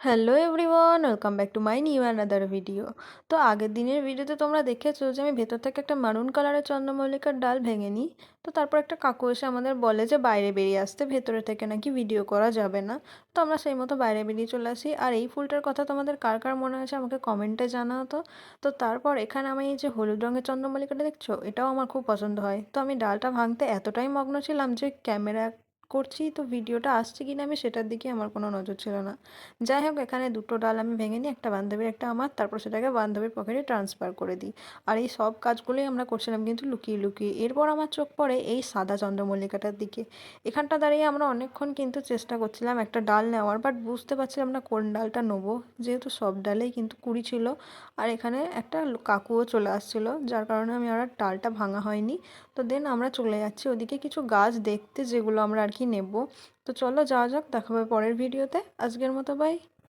Hello everyone, welcome back to my new another video. তো আগের দিনের ভিডিওতে তোমরা দেখেছো যে আমি ভেতর থেকে একটা মারুন কালারের চন্দ্রমল্লিকার ডাল ভেঙে নিই। তো তারপর একটা কাকু এসে আমাদের বলে যে বাইরে বেরিয়ে আসতে, ভেতরে থেকে নাকি ভিডিও করা যাবে না। তো আমরা সেই মতো বাইরে বেরিয়ে চলে আসি। আর এই ফুলটার কথা তোমাদের কার কার মনে আছে আমাকে কমেন্টে জানাও তো। তো তারপর এখানে আমি এই যে হলুদ রঙের চন্দ্রমল্লিকাটা দেখছো, এটাও আমার খুব পছন্দ হয়। তো আমি ডালটা ভাঙতে এতটাই মগ্ন ছিলাম যে ক্যামেরা করছি তো ভিডিওটা আসছে কিনা আমি সেটার দিকে আমার কোনো নজর ছিল না। যাই হোক, এখানে দুটো ডাল আমি ভেঙে নিই, একটা বান্ধবীর একটা আমার, তারপর সেটাকে বান্ধবীর পকেটে ট্রান্সফার করে দিই। আর এই সব কাজগুলোই আমরা করছিলাম কিন্তু লুকিয়ে লুকিয়ে। এরপর আমার চোখ পড়ে এই সাদা চন্দ্রমল্লিকাটার দিকে। এখানটা দাঁড়িয়ে আমরা অনেকক্ষণ কিন্তু চেষ্টা করছিলাম একটা ডাল নেওয়ার, বাট বুঝতে পারছিলাম না কোন ডালটা নেবো, যেহেতু সব ডালেই কিন্তু কুড়ি ছিল। আর এখানে একটা কাকুও চলে আসছিলো, যার কারণে আমি আর ডালটা ভাঙা হয়নি। তো দেন আমরা চলে যাচ্ছি ওদিকে কিছু গাছ দেখতে, যেগুলো আমরা আর কি নেব। তো চলো যাওয়া যাক, দেখা হবে পরের ভিডিওতে। আজকের মতো বাই।